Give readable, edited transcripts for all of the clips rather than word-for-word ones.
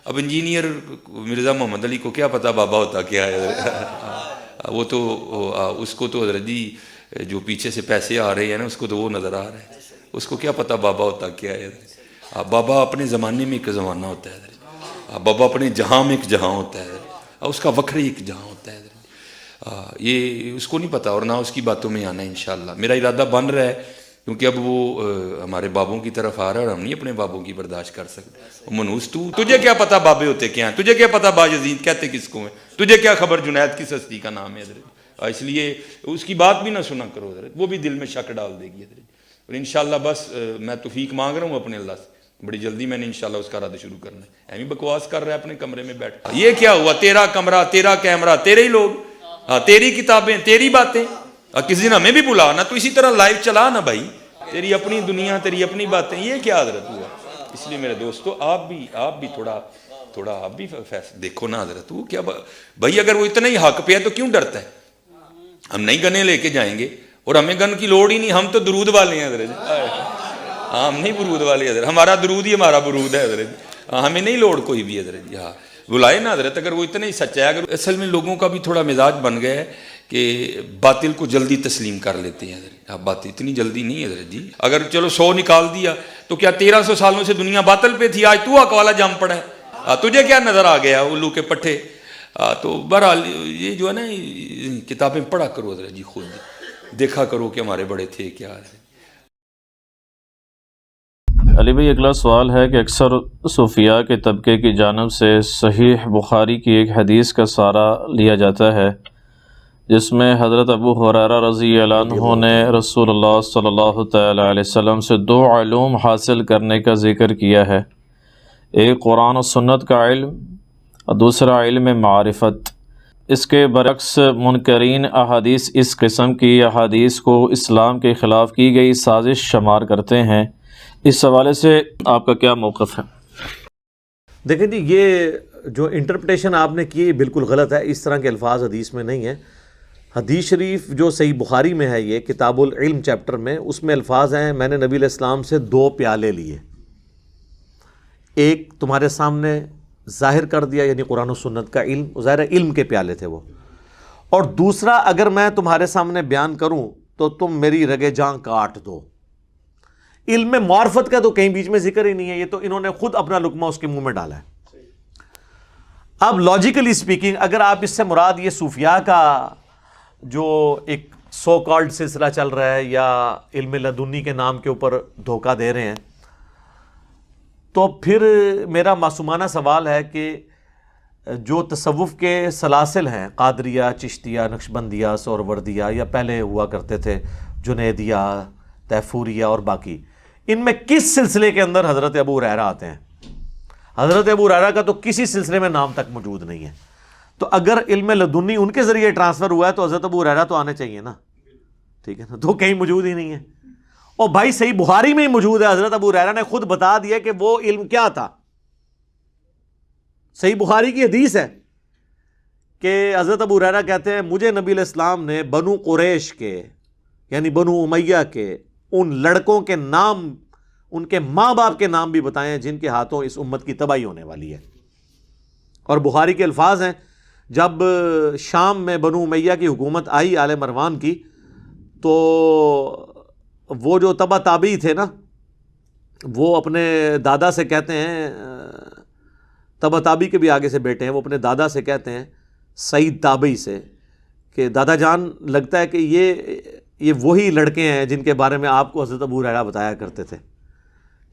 اب انجینئر مرزا محمد علی کو کیا پتہ بابا ہوتا کیا ہے؟ وہ تو اس کو تو حضرت جی جو پیچھے سے پیسے آ رہے ہیں نا، اس کو تو وہ نظر آ رہا ہے، اس کو کیا پتہ بابا ہوتا کیا ہے؟ بابا اپنے زمانے میں ایک زمانہ ہوتا ہے حضرت، بابا اپنے جہاں میں ایک جہاں ہوتا ہے، اس کا وکھری ایک جہاں ہوتا ہے حضرت، یہ اس کو نہیں پتہ، اور نہ اس کی باتوں میں آنا ہے انشاءاللہ۔ میرا ارادہ بن رہا ہے، کیونکہ اب وہ ہمارے بابوں کی طرف آ رہا ہے اور ہم نہیں اپنے بابوں کی برداشت کر سکتے۔ منوس تجھے کیا پتہ بابے ہوتے کیا ہیں؟ تجھے کیا پتہ باجزید کہتے کس کو ہیں؟ تجھے کیا خبر جنید کس ہستی کا نام ہے حضرت؟ اس لیے اس کی بات بھی نہ سنا کرو حضرت، وہ بھی دل میں شک ڈال دے گی حضرت۔ اور انشاءاللہ بس میں توفیق مانگ رہا ہوں اپنے اللہ سے، بڑی جلدی میں نے انشاءاللہ اس کا رد شروع کرنا ہے۔ ایویں بکواس کر رہا ہے اپنے کمرے میں بیٹھ، یہ کیا ہوا؟ تیرا کمرہ، تیرا کیمرہ، تیرے ہی لوگ، تیری کتابیں، تیری باتیں، کسی دن ہمیں بھی بلا نا، تو اسی طرح لائیو چلا نا بھائی، تیری اپنی دنیا، تیری اپنی باتیں، یہ کیا حضرت ہوا؟ اس لیے میرے دوستو آپ بھی تھوڑا آپ بھی دیکھو نا حضرت، وہ کیا بھائی، اگر وہ اتنا ہی حق پہ ہے تو کیوں ڈرتا ہے؟ ہم نہیں گنے لے کے جائیں گے، اور ہمیں گن کی لوڑ ہی نہیں، ہم تو درود والے ہیں حضرت، ہم نہیں برود والے حضرت، ہمارا درود ہی ہمارا برود ہے حضرت، ہمیں نہیں لوڑ کوئی بھی حضرت جی، ہاں بلائے نا حضرت، اگر وہ اتنا ہی سچا ہے۔ اگر اصل میں لوگوں کا بھی تھوڑا مزاج بن گیا ہے کہ باطل کو جلدی تسلیم کر لیتے ہیں حضرت، بات اتنی جلدی نہیں ہے حضرت جی، اگر چلو 100 نکال دیا تو کیا 1300 سالوں سے دنیا باطل پہ تھی، آج تو حق والا جم پڑا ہے، تجھے کیا نظر آ گیا الو کے پٹھے؟ تو بہرحال یہ جو ہے نا کتابیں پڑھا کرو حضرت جی، خود دیکھا کرو کہ ہمارے بڑے تھے کیا ہے۔ علی بھائی اگلا سوال ہے کہ اکثر صوفیاء کے طبقے کی جانب سے صحیح بخاری کی ایک حدیث کا سہارا لیا جاتا ہے جس میں حضرت ابو ہریرہ رضی اللہ عنہ نے رسول اللہ صلی اللہ تعالی علیہ وسلم سے 2 علوم حاصل کرنے کا ذکر کیا ہے، ایک قرآن و سنت کا علم اور دوسرا علم معرفت۔ اس کے برعکس منکرین احادیث اس قسم کی احادیث کو اسلام کے خلاف کی گئی سازش شمار کرتے ہیں، اس حوالے سے آپ کا کیا موقف ہے؟ دیکھیں جی، یہ جو انٹرپریٹیشن آپ نے کی بالکل غلط ہے، اس طرح کے الفاظ حدیث میں نہیں ہیں۔ حدیث شریف جو صحیح بخاری میں ہے، یہ کتاب العلم چیپٹر میں، اس میں الفاظ ہیں میں نے نبی علیہ السلام سے 2 پیالے لیے، ایک تمہارے سامنے ظاہر کر دیا یعنی قرآن و سنت کا علم، ظاہر علم کے پیالے تھے وہ، اور دوسرا اگر میں تمہارے سامنے بیان کروں تو تم میری رگے جاں کاٹ دو۔ علم میں معرفت کا تو کہیں بیچ میں ذکر ہی نہیں ہے، یہ تو انہوں نے خود اپنا لقمہ اس کے منہ میں ڈالا ہے۔ اب لاجیکلی اسپیکنگ اگر آپ اس سے مراد یہ صوفیاء کا جو ایک سو کالڈ سلسلہ چل رہا ہے یا علم لدنی کے نام کے اوپر دھوکہ دے رہے ہیں، تو پھر میرا معصومانہ سوال ہے کہ جو تصوف کے سلاسل ہیں، قادریہ، چشتیہ، نقشبندیہ، سہروردیہ، یا پہلے ہوا کرتے تھے جنیدیہ، طیفوریہ اور باقی، ان میں کس سلسلے کے اندر حضرت ابو ہریرہ آتے ہیں؟ حضرت ابو ہریرہ کا تو کسی سلسلے میں نام تک موجود نہیں ہے، تو اگر علم لدنی ان کے ذریعے ٹرانسفر ہوا ہے تو حضرت ابو ہریرہ تو آنے چاہیے نا، ٹھیک ہے نا، تو کہیں موجود ہی نہیں ہے۔ اور بھائی صحیح بخاری میں ہی موجود ہے، حضرت ابو ہریرہ نے خود بتا دیا کہ وہ علم کیا تھا، صحیح بخاری کی حدیث ہے کہ حضرت ابو ہریرہ کہتے ہیں مجھے نبی علیہ السلام نے بنو قریش کے یعنی بنو امیہ کے ان لڑکوں کے نام، ان کے ماں باپ کے نام بھی بتائے ہیں جن کے ہاتھوں اس امت کی تباہی ہونے والی ہے۔ اور بخاری کے الفاظ ہیں جب شام میں بنو امیہ کی حکومت آئی آل مروان کی، تو وہ جو تبا تابعی تھے نا، وہ اپنے دادا سے کہتے ہیں، تبا تابعی کے بھی آگے سے بیٹے ہیں، وہ اپنے دادا سے کہتے ہیں سعید تابعی سے کہ دادا جان لگتا ہے کہ یہ وہی لڑکے ہیں جن کے بارے میں آپ کو حضرت ابو ہریرہ بتایا کرتے تھے،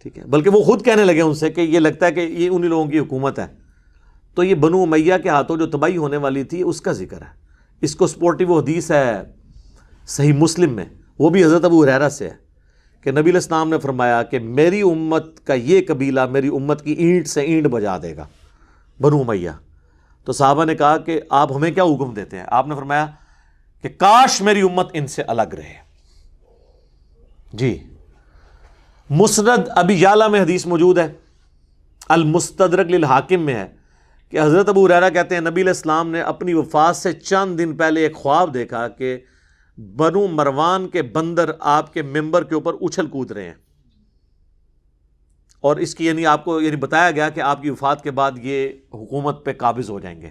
ٹھیک ہے، بلکہ وہ خود کہنے لگے ان سے کہ یہ لگتا ہے کہ یہ انہی لوگوں کی حکومت ہے۔ تو یہ بنو امیہ کے ہاتھوں جو تباہی ہونے والی تھی اس کا ذکر ہے، اس کو سپورٹیو حدیث ہے صحیح مسلم میں، وہ بھی حضرت ابو ہریرہ سے ہے کہ نبی علیہ السلام نے فرمایا کہ میری امت کا یہ قبیلہ میری امت کی اینٹ سے اینٹ بجا دے گا، بنو امیہ۔ تو صحابہ نے کہا کہ آپ ہمیں کیا حکم دیتے ہیں؟ آپ نے فرمایا کہ کاش میری امت ان سے الگ رہے۔ جی، مسند ابی یعلا میں حدیث موجود ہے، المستدرک للحاکم میں ہے کہ حضرت ابو ہریرہ کہتے ہیں نبی علیہ السلام نے اپنی وفات سے چند دن پہلے ایک خواب دیکھا کہ بنو مروان کے بندر آپ کے ممبر کے اوپر اچھل کود رہے ہیں، اور اس کی یعنی آپ کو یعنی بتایا گیا کہ آپ کی وفات کے بعد یہ حکومت پہ قابض ہو جائیں گے.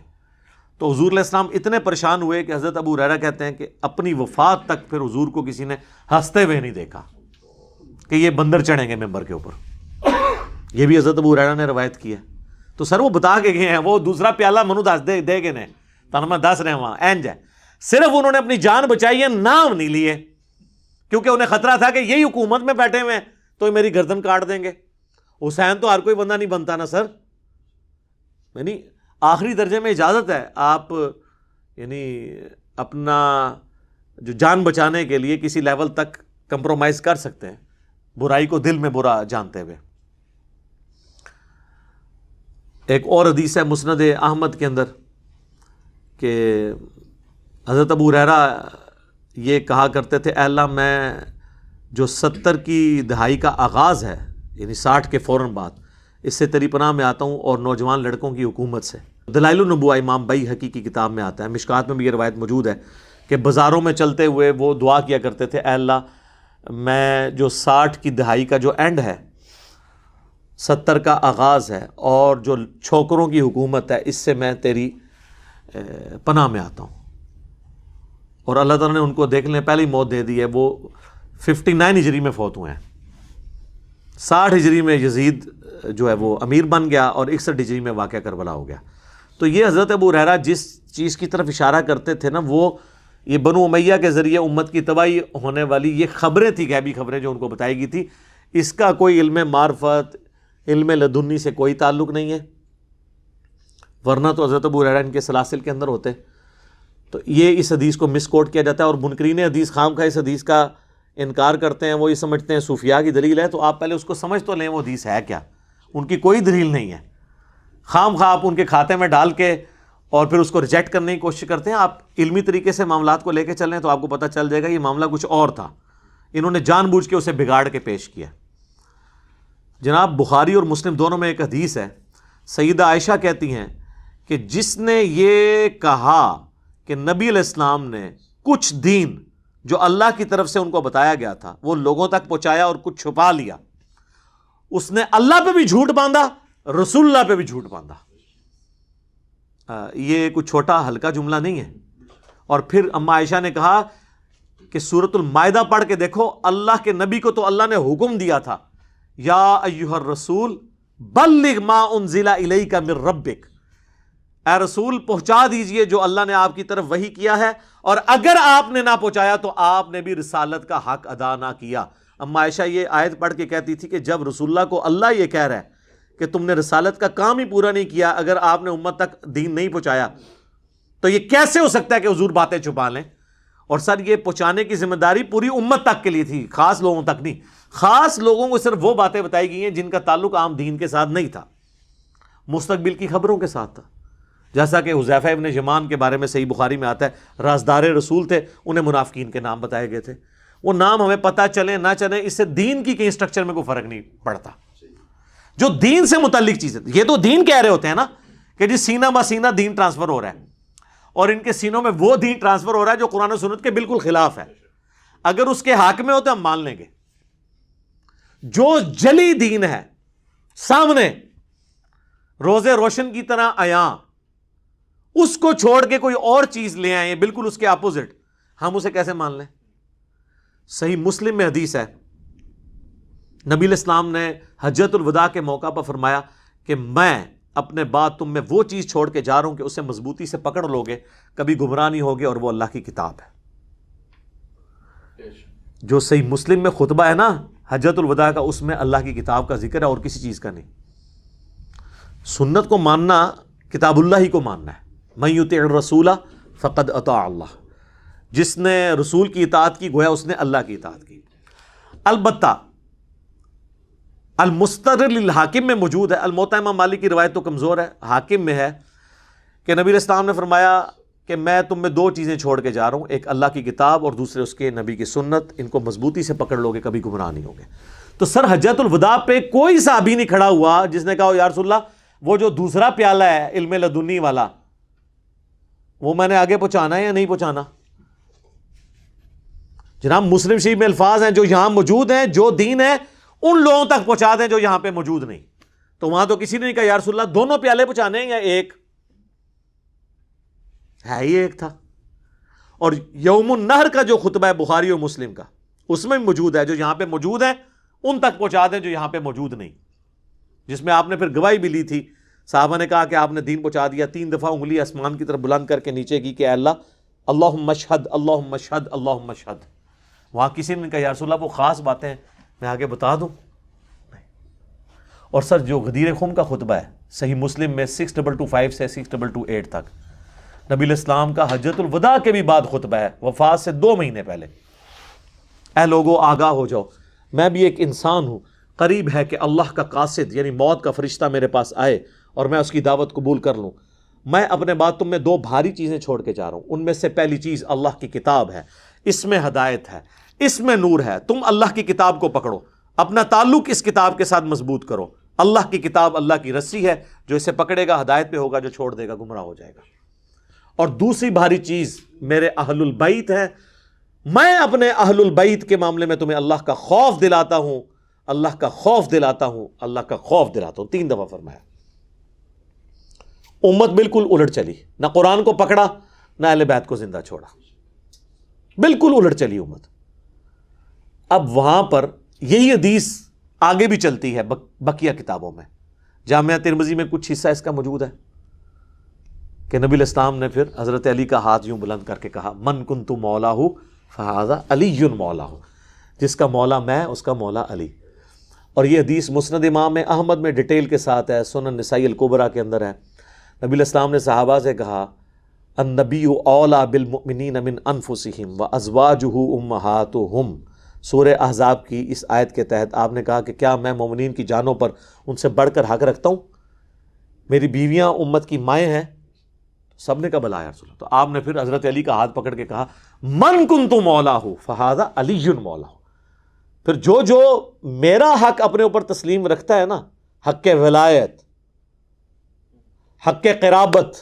تو حضور علیہ السلام اتنے پریشان ہوئے کہ حضرت ابو ہریرہ کہتے ہیں کہ اپنی وفات تک پھر حضور کو کسی نے ہنستے ہوئے نہیں دیکھا کہ یہ بندر چڑھیں گے ممبر کے اوپر. یہ بھی حضرت ابو ہریرہ نے روایت کی ہے. تو سر وہ بتا کے گئے ہیں, وہ دوسرا پیالہ منو دس دے گئے نے تانا میں دس رہے وہاں اینج ہے. صرف انہوں نے اپنی جان بچائی ہے, نام نہیں لیے, کیونکہ انہیں خطرہ تھا کہ یہی حکومت میں بیٹھے ہوئے ہیں تو میری گردن کاٹ دیں گے. حسین تو ہر کوئی بندہ نہیں بنتا نا سر, یعنی آخری درجے میں اجازت ہے آپ یعنی اپنا جو جان بچانے کے لیے کسی لیول تک کمپرومائز کر سکتے ہیں, برائی کو دل میں برا جانتے ہوئے. ایک اور حدیث ہے مسند احمد کے اندر کہ حضرت ابو ہریرہ یہ کہا کرتے تھے, اے اللہ میں جو 70 کی دہائی کا آغاز ہے یعنی 60 کے فوراً بعد, اس سے تیری پناہ میں آتا ہوں اور نوجوان لڑکوں کی حکومت سے. دلائل النبوہ امام بیہقی کی کتاب میں آتا ہے, مشکات میں بھی یہ روایت موجود ہے کہ بازاروں میں چلتے ہوئے وہ دعا کیا کرتے تھے, اے اللہ میں جو 60 کی دہائی کا جو اینڈ ہے, 70 کا آغاز ہے اور جو چھوکروں کی حکومت ہے, اس سے میں تیری پناہ میں آتا ہوں. اور اللہ تعالیٰ نے ان کو دیکھ لیں پہلی موت دے دی ہے, وہ 59 ہجری میں فوت ہوئے ہیں. 60 ہجری میں یزید جو ہے وہ امیر بن گیا اور 61 ہجری میں واقعہ کربلا ہو گیا. تو یہ حضرت ابو ہریرہ جس چیز کی طرف اشارہ کرتے تھے نا, وہ یہ بنو امیہ کے ذریعے امت کی تباہی ہونے والی یہ خبریں تھیں, غیبی خبریں جو ان کو بتائی گئی تھی. اس کا کوئی علم معرفت, علم لدنی سے کوئی تعلق نہیں ہے, ورنہ تو حضرت ابو ہریرہ ان کے سلاسل کے اندر ہوتے. تو یہ اس حدیث کو مس کوٹ کیا جاتا ہے, اور منکرین حدیث خام کا اس حدیث کا انکار کرتے ہیں. وہ یہ سمجھتے ہیں صوفیاء کی دلیل ہے, تو آپ پہلے اس کو سمجھ تو لیں وہ حدیث ہے کیا. ان کی کوئی دلیل نہیں ہے, خام خواہ آپ ان کے کھاتے میں ڈال کے اور پھر اس کو ریجیکٹ کرنے کی کوشش کرتے ہیں. آپ علمی طریقے سے معاملات کو لے کے چلیں تو آپ کو پتہ چل جائے گا یہ معاملہ کچھ اور تھا, انہوں نے جان بوجھ کے اسے بگاڑ کے پیش کیا. جناب بخاری اور مسلم دونوں میں ایک حدیث ہے, سیدہ عائشہ کہتی ہیں کہ جس نے یہ کہا کہ نبی علیہ السلام نے کچھ دین جو اللہ کی طرف سے ان کو بتایا گیا تھا وہ لوگوں تک پہنچایا اور کچھ چھپا لیا, اس نے اللہ پہ بھی جھوٹ باندھا, رسول اللہ پہ بھی جھوٹ باندھا. یہ کوئی چھوٹا ہلکا جملہ نہیں ہے. اور پھر اما عائشہ نے کہا کہ سورۃ المائدہ پڑھ کے دیکھو, اللہ کے نبی کو تو اللہ نے حکم دیا تھا, یا ایھا الرسول بلغ ما انزل الیک من ربک, اے رسول پہنچا دیجئے جو اللہ نے آپ کی طرف وحی کیا ہے, اور اگر آپ نے نہ پہنچایا تو آپ نے بھی رسالت کا حق ادا نہ کیا. اما عائشہ یہ آیت پڑھ کے کہتی تھی کہ جب رسول اللہ کو اللہ یہ کہہ رہا ہے کہ تم نے رسالت کا کام ہی پورا نہیں کیا, اگر آپ نے امت تک دین نہیں پہنچایا, تو یہ کیسے ہو سکتا ہے کہ حضور باتیں چھپا لیں. اور سر یہ پہنچانے کی ذمہ داری پوری امت تک کے لیے تھی, خاص لوگوں تک نہیں. خاص لوگوں کو صرف وہ باتیں بتائی گئی ہیں جن کا تعلق عام دین کے ساتھ نہیں تھا, مستقبل کی خبروں کے ساتھ تھا. جیسا کہ حذیفہ ابن یمان کے بارے میں صحیح بخاری میں آتا ہے, رازدار رسول تھے, انہیں منافقین کے نام بتائے گئے تھے. وہ نام ہمیں پتہ چلیں نہ چلیں, اس سے دین کی کہیں سٹرکچر میں کوئی فرق نہیں پڑتا. جو دین سے متعلق چیزیں, یہ تو دین کہہ رہے ہوتے ہیں نا کہ جی سینہ بہ سینہ دین ٹرانسفر ہو رہا ہے, اور ان کے سینوں میں وہ دین ٹرانسفر ہو رہا ہے جو قرآن و سنت کے بالکل خلاف ہے. اگر اس کے حق میں ہوتے ہم مان لیں گے. جو جلی دین ہے سامنے روزے روشن کی طرح عیاں, اس کو چھوڑ کے کوئی اور چیز لے آئیں بالکل اس کے اپوزٹ, ہم اسے کیسے مان لیں. صحیح مسلم میں حدیث ہے, نبی علیہ السلام نے حجۃ الوداع کے موقع پر فرمایا کہ میں اپنے بعد تم میں وہ چیز چھوڑ کے جا رہا ہوں کہ اسے مضبوطی سے پکڑ لو گے, کبھی گمراہ نہیں ہوگے, اور وہ اللہ کی کتاب ہے. جو صحیح مسلم میں خطبہ ہے نا حجۃ الوداع کا, اس میں اللہ کی کتاب کا ذکر ہے اور کسی چیز کا نہیں. سنت کو ماننا کتاب اللہ ہی کو ماننا ہے. من یطع الرسول فقد اطاع اللہ, جس نے رسول کی اطاعت کی گویا اس نے اللہ کی اطاعت کی. البتہ المستدرک للحاکم میں موجود ہے, الموطا امام مالک کی روایت تو کمزور ہے, حاکم میں ہے کہ نبی علیہ السلام نے فرمایا کہ میں تم میں دو چیزیں چھوڑ کے جا رہا ہوں, ایک اللہ کی کتاب اور دوسرے اس کے نبی کی سنت, ان کو مضبوطی سے پکڑ لو گے کبھی گمراہ نہیں ہوگے. تو سر حجۃ الوداع پہ کوئی صحابی نہیں کھڑا ہوا جس نے کہا یا رسول اللہ وہ جو دوسرا پیالہ ہے علم لدنی والا وہ میں نے آگے پہنچانا ہے یا نہیں پہنچانا. جناب مسلم شریف میں الفاظ ہیں جو یہاں موجود ہیں, جو دین ہے ان لوگوں تک پہنچا دیں جو یہاں پہ موجود نہیں. تو وہاں تو کسی نے نہیں کہا یا رسول اللہ دونوں پیالے پہنچانے ہیں یا ایک؟ ہے ہی ایک تھا. اور یوم النہر کا جو خطبہ ہے بخاری اور مسلم کا، اس میں بھی موجود ہے، جو یہاں پہ موجود ہے ان تک پہنچا دیں جو یہاں پہ موجود نہیں، جس میں آپ نے پھر گواہی بھی لی تھی. صحابہ نے کہا کہ آپ نے دین پہنچا دیا. 3 دفعہ انگلی آسمان کی طرف بلند کر کے نیچے کی کہ اے اللہ اللہم اشہد اللہم اشہد اللہم اشہد. وہاں کسی نے کہا یا رسول اللہ وہ خاص باتیں میں آگے بتا دوں؟ نہیں. اور سر جو غدیر خم کا خطبہ ہے صحیح مسلم میں 6225 سے 6228 تک، نبی الاسلام کا حجۃ الوداع کے بھی بعد خطبہ ہے، وفات سے 2 مہینے پہلے. اے لوگو آگاہ ہو جاؤ، میں بھی ایک انسان ہوں، قریب ہے کہ اللہ کا قاصد یعنی موت کا فرشتہ میرے پاس آئے اور میں اس کی دعوت قبول کر لوں. میں اپنے بعد تم میں 2 بھاری چیزیں چھوڑ کے جا رہا ہوں. ان میں سے پہلی چیز اللہ کی کتاب ہے، اس میں ہدایت ہے، اس میں نور ہے. تم اللہ کی کتاب کو پکڑو، اپنا تعلق اس کتاب کے ساتھ مضبوط کرو. اللہ کی کتاب اللہ کی رسی ہے، جو اسے پکڑے گا ہدایت پہ ہوگا، جو چھوڑ دے گا گمراہ ہو جائے گا. اور دوسری بھاری چیز میرے اہل البیت ہے. میں اپنے اہل البیت کے معاملے میں تمہیں اللہ کا خوف دلاتا ہوں، اللہ کا خوف دلاتا ہوں، اللہ کا خوف دلاتا ہوں. 3 دفعہ فرمایا. امت بالکل الٹ چلی، نہ قرآن کو پکڑا نہ اہل بیت کو زندہ چھوڑا، بالکل الٹ چلی امت. اب وہاں پر یہی حدیث آگے بھی چلتی ہے بقیہ کتابوں میں. جامعہ ترمذی میں کچھ حصہ اس کا موجود ہے کہ نبی الاسلام نے پھر حضرت علی کا ہاتھ یوں بلند کر کے کہا من کنت مولا فہذا علی مولا، جس کا مولا میں اس کا مولا علی. اور یہ حدیث مسند امام احمد میں ڈیٹیل کے ساتھ ہے، سنن نسائی الکبریٰ کے اندر ہے. نبی الاسلام نے صحابہ سے کہا النبی اولا بالمؤمنین من انفسہم وازواجہ امہاتہم. سورہ احزاب کی اس آیت کے تحت آپ نے کہا کہ کیا میں مومنین کی جانوں پر ان سے بڑھ کر حق رکھتا ہوں؟ میری بیویاں امت کی مائیں ہیں. سب نے کہا بلا یا رسول اللہ. تو آپ نے پھر حضرت علی کا ہاتھ پکڑ کے کہا من کنت مولا فہذا علی مولا. پھر جو میرا حق اپنے اوپر تسلیم رکھتا ہے نا، حق ولایت، حق قرابت،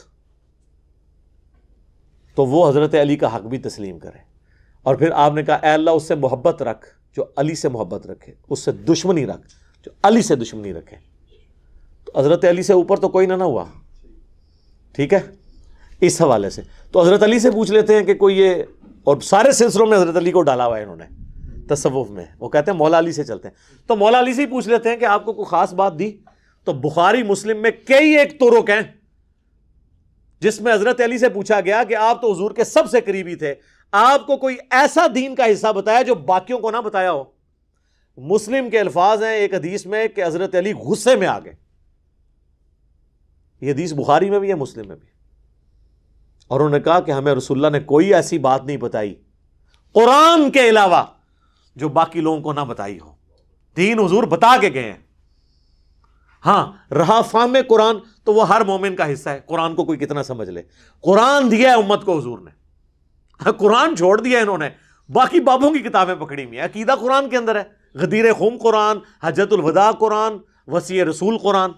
تو وہ حضرت علی کا حق بھی تسلیم کرے. اور پھر آپ نے کہا اے اللہ اس سے محبت رکھ جو علی سے محبت رکھے، اس سے دشمنی رکھ جو علی سے دشمنی رکھے. تو حضرت علی سے اوپر تو کوئی نہ ہوا. ٹھیک ہے، اس حوالے سے تو حضرت علی سے پوچھ لیتے ہیں کہ کوئی یہ، اور سارے سلسلوں میں حضرت علی کو ڈالا ہوا ہے انہوں نے تصوف میں. وہ کہتے ہیں مولا علی سے چلتے ہیں، تو مولا علی سے ہی پوچھ لیتے ہیں کہ آپ کو کوئی خاص بات دی. تو بخاری مسلم میں کئی ایک طرق ہیں جس میں حضرت علی سے پوچھا گیا کہ آپ تو حضور کے سب سے قریبی تھے، آپ کو کوئی ایسا دین کا حصہ بتایا جو باقیوں کو نہ بتایا ہو. مسلم کے الفاظ ہیں ایک حدیث میں کہ حضرت علی غصے میں آ گئے. یہ حدیث بخاری میں بھی ہے، مسلم میں بھی. اور انہوں نے کہا کہ ہمیں رسول اللہ نے کوئی ایسی بات نہیں بتائی قرآن کے علاوہ جو باقی لوگوں کو نہ بتائی ہو. دین حضور بتا کے گئے ہیں. ہاں رہا فہم قرآن تو وہ ہر مومن کا حصہ ہے، قرآن کو کوئی کتنا سمجھ لے. قرآن دیا ہے امت کو حضور نے، قرآن چھوڑ دیا انہوں نے، باقی بابوں کی کتابیں پکڑی ہوئی ہیں. عقیدہ قرآن کے اندر ہے، غدیر خم قرآن، حجۃ الوداع قرآن، وصیہ رسول قرآن.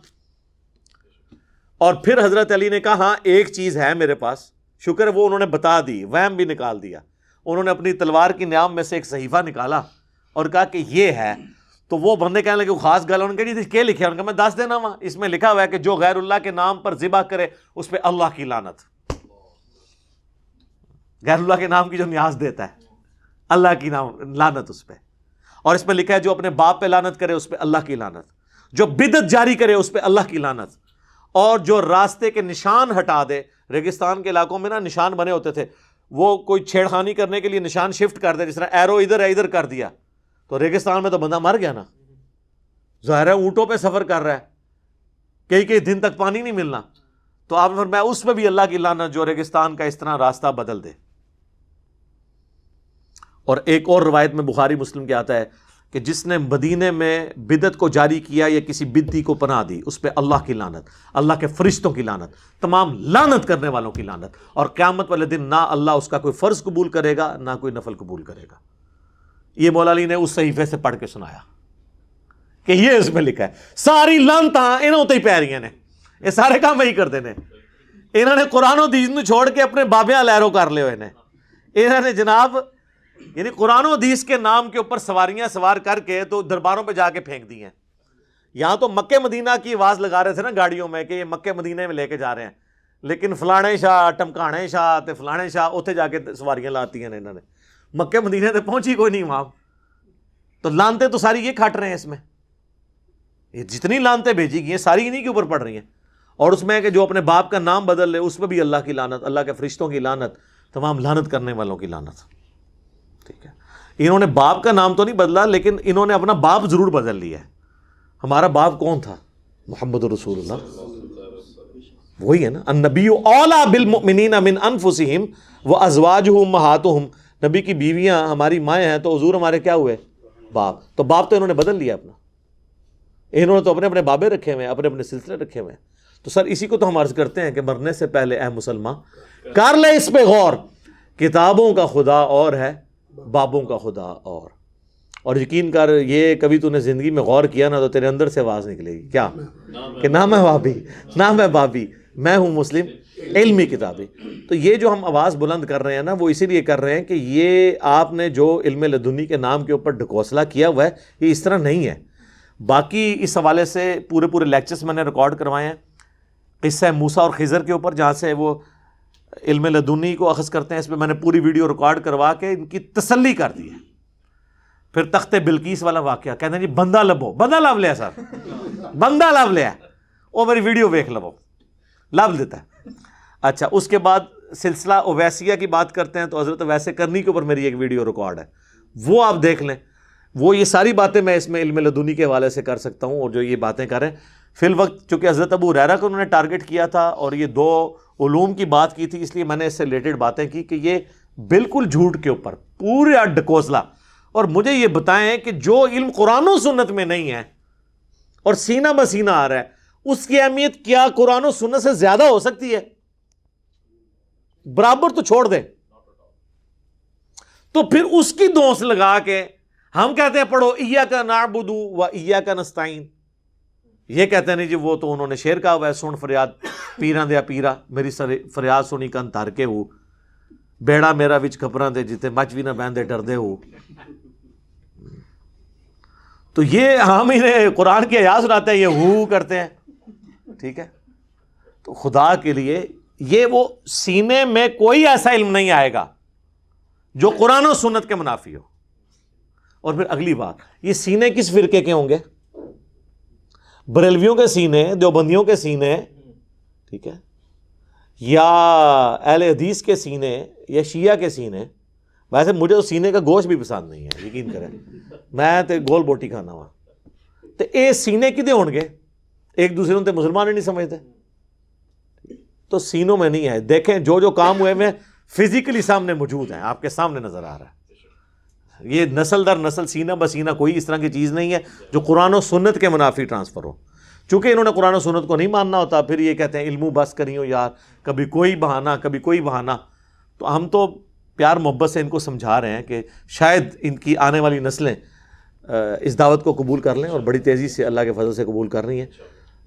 اور پھر حضرت علی نے کہا ہاں ایک چیز ہے میرے پاس، شکر وہ انہوں نے بتا دی، وہم بھی نکال دیا. انہوں نے اپنی تلوار کی نیام میں سے ایک صحیفہ نکالا اور کہا کہ یہ ہے. تو وہ بندے کہنے لگے وہ خاص گل، انہوں نے کہا جی کیا لکھا ہے؟ انہوں نے کہا میں 10 دینا وہاں. اس میں لکھا ہوا ہے کہ جو غیر اللہ کے نام پر ذبح کرے اس پہ اللہ کی لعنت. غیر اللہ کے نام کی جو نیاز دیتا ہے اللہ کی نام لعنت اس پہ. اور اس پہ لکھا ہے جو اپنے باپ پہ لعنت کرے اس پہ اللہ کی لعنت، جو بدعت جاری کرے اس پہ اللہ کی لعنت، اور جو راستے کے نشان ہٹا دے. ریگستان کے علاقوں میں نا نشان بنے ہوتے تھے، وہ کوئی چھیڑخانی کرنے کے لیے نشان شفٹ کر دے، جس طرح ایرو ادھر ہے ادھر کر دیا تو ریگستان میں تو بندہ مر گیا نا. ظاہر ہے اونٹوں پہ سفر کر رہا ہے، کئی دن تک پانی نہیں ملنا. تو آپ نے فرمایا اس پہ بھی اللہ کی لعنت جو ریگستان کا اس طرح راستہ بدل دے. اور ایک اور روایت میں بخاری مسلم کے آتا ہے کہ جس نے مدینے میں بدعت کو جاری کیا یا کسی بدعتی کو پناہ دی اس پہ اللہ کی لعنت، اللہ کے فرشتوں کی لعنت، تمام لعنت کرنے والوں کی لعنت. اور قیامت والے دن نہ اللہ اس کا کوئی فرض قبول کرے گا نہ کوئی نفل قبول کرے گا. یہ مولا علی نے اس صحیفے سے پڑھ کے سنایا کہ یہ اس میں لکھا ہے. ساری لعنتاں انہوں تے ہی پی رہی نے، یہ سارے کام وہی کرتے ہیں. انہوں نے قرآن و دین چھوڑ کے اپنے بابیاں لہروں کر لے ہوئے نے. انہوں نے جناب یعنی قرآن و حدیث کے نام کے اوپر سواریاں سوار کر کے تو درباروں پہ جا کے پھینک دی ہیں. یہاں تو مکہ مدینہ کی آواز لگا رہے تھے نا گاڑیوں میں کہ یہ مکہ مدینہ میں لے کے جا رہے ہیں, لیکن فلانے شاہ ٹمکانے شاہ تے فلانے شاہ اتنے جا کے سواریاں لاتی ہیں انہوں نے, مکہ مدینہ تے پہنچی کوئی نہیں وہاں. تو لانتے تو ساری یہ کھٹ رہے ہیں اس میں, یہ جتنی لانتے بھیجی گئی ہیں ساری انہی کے اوپر پڑ رہی ہیں. اور اس میں کہ جو اپنے باپ کا نام بدل لے اس پہ بھی اللہ کی لعنت, اللہ کے فرشتوں کی لعنت, تمام لعنت کرنے والوں کی لعنت. ٹھیک ہے, انہوں نے باپ کا نام تو نہیں بدلا لیکن انہوں نے اپنا باپ ضرور بدل لیا ہے. ہمارا باپ کون تھا؟ محمد رسول اللہ, وہی ہے نا. النبی اولیٰ بالمؤمنین من انفسہم وازواجہ امہاتہم, نبی کی بیویاں ہماری مائیں ہیں تو حضور ہمارے کیا ہوئے؟ باپ. تو باپ تو انہوں نے بدل لیا اپنا, انہوں نے تو اپنے اپنے بابے رکھے ہوئے ہیں, اپنے اپنے سلسلے رکھے ہوئے ہیں. تو سر اسی کو تو ہم عرض کرتے ہیں کہ مرنے سے پہلے اے مسلمان کر لے اس پہ غور, کتابوں کا خدا اور ہے, بابوں کا خدا اور یقین کر یہ کبھی تو نے زندگی میں غور کیا نا تو تیرے اندر سے آواز نکلے گی کیا کہ نہ میں بابی نہ میں بابی, میں ہوں مسلم علمی کتابی. تو یہ جو ہم آواز بلند کر رہے ہیں نا وہ اسی لیے کر رہے ہیں کہ یہ آپ نے جو علم لدنی کے نام کے اوپر ڈھکوسلا کیا ہوا ہے یہ اس طرح نہیں ہے. باقی اس حوالے سے پورے لیکچرز میں نے ریکارڈ کروائے ہیں قصہ موسیٰ اور خضر کے اوپر, جہاں سے وہ علم لدنی کو اخذ کرتے ہیں. اس میں میں نے پوری ویڈیو ریکارڈ کروا کے ان کی تسلی کر دی ہے. پھر تخت بلقیس والا واقعہ کہتے ہیں جی بندہ لبو, بندہ لب لیا سر, بندہ لب لیا, وہ میری ویڈیو دیکھ لو, لب دیتا ہے. اچھا اس کے بعد سلسلہ اویسیہ کی بات کرتے ہیں تو حضرت ویسے کرنی کے اوپر میری ایک ویڈیو ریکارڈ ہے, وہ آپ دیکھ لیں. وہ یہ ساری باتیں میں اس میں علم لدنی کے حوالے سے کر سکتا ہوں, اور جو یہ باتیں کریں فی الوقت چونکہ حضرت ابو ہریرہ کو انہوں نے ٹارگٹ کیا تھا اور یہ دو علوم کی بات کی تھی, اس لیے میں نے اس سے ریلیٹڈ باتیں کی کہ یہ بالکل جھوٹ کے اوپر پورے ڈکوسلا. اور مجھے یہ بتائیں کہ جو علم قرآن و سنت میں نہیں ہے اور سینہ بسینہ آ رہا ہے, اس کی اہمیت کیا قرآن و سنت سے زیادہ ہو سکتی ہے؟ برابر تو چھوڑ دیں. تو پھر اس کی دوست لگا کے ہم کہتے ہیں پڑھو ایاک نعبد و ایاک نستعین, یہ کہتے ہیں نہیں جی وہ تو انہوں نے شعر کہا ہوا ہے, سن فریاد پیراں دیا پیرا میری فریاد سنی کن تر کے ہو, بیڑا میرا وچ کھپراں دے جتے مچ بھی نہ بہندے ڈردے ہو. تو یہ ہم انہیں قرآن کی آیات سناتے ہیں, یہ ہو کرتے ہیں. ٹھیک ہے, تو خدا کے لیے یہ وہ سینے میں کوئی ایسا علم نہیں آئے گا جو قرآن و سنت کے منافی ہو. اور پھر اگلی بات, یہ سینے کس فرقے کے ہوں گے؟ بریلویوں کے سینے, دیوبندیوں کے سینے, ٹھیک ہے, یا اہل حدیث کے سینے, یا شیعہ کے سینے. ویسے مجھے تو سینے کا گوشت بھی پسند نہیں ہے, یقین کریں, میں تے گول بوٹی کھانا ہوا. تو اے سینے کدے ہون گے؟ ایک دوسرے تے مسلمان ہی نہیں سمجھتے, تو سینوں میں نہیں ہے. دیکھیں جو کام ہوئے میں فزیکلی سامنے موجود ہیں, آپ کے سامنے نظر آ رہا ہے. یہ نسل در نسل سینہ بسینہ کوئی اس طرح کی چیز نہیں ہے جو قرآن و سنت کے منافی ٹرانسفر ہو. چونکہ انہوں نے قرآن و سنت کو نہیں ماننا ہوتا, پھر یہ کہتے ہیں علمو بس کریو یار, کبھی کوئی بہانہ کبھی کوئی بہانہ. تو ہم تو پیار محبت سے ان کو سمجھا رہے ہیں کہ شاید ان کی آنے والی نسلیں اس دعوت کو قبول کر لیں, اور بڑی تیزی سے اللہ کے فضل سے قبول کر رہی ہیں.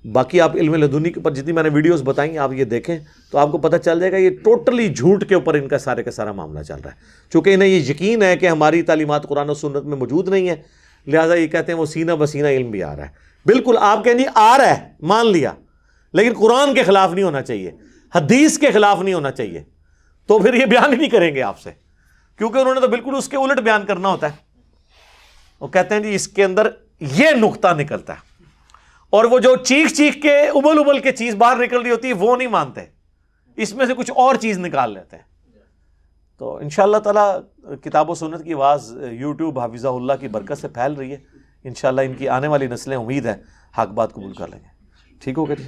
باقی آپ علم لدنی کے اوپر جتنی میں نے ویڈیوز بتائیں آپ یہ دیکھیں تو آپ کو پتہ چل جائے گا یہ ٹوٹلی جھوٹ کے اوپر ان کا سارے کا سارا معاملہ چل رہا ہے. چونکہ انہیں یہ یقین ہے کہ ہماری تعلیمات قرآن و سنت میں موجود نہیں ہے, لہٰذا یہ کہتے ہیں وہ سینہ بسینہ علم بھی آ رہا ہے. بالکل آپ کہیں جی آ رہا ہے, مان لیا, لیکن قرآن کے خلاف نہیں ہونا چاہیے, حدیث کے خلاف نہیں ہونا چاہیے. تو پھر یہ بیان ہی نہیں کریں گے آپ سے, کیونکہ انہوں نے تو بالکل اس کے الٹ بیان کرنا ہوتا ہے. وہ کہتے ہیں جی اس کے اندر یہ نقطہ نکلتا ہے, اور وہ جو چیخ کے ابل کے چیز باہر نکل رہی ہوتی ہے وہ نہیں مانتے, اس میں سے کچھ اور چیز نکال لیتے ہیں. تو انشاءاللہ تعالی کتاب و سنت کی آواز یوٹیوب حافظہ اللہ کی برکت سے پھیل رہی ہے. انشاءاللہ ان کی آنے والی نسلیں امید ہے حق بات قبول کر لیں گے. ٹھیک ہوگا جی.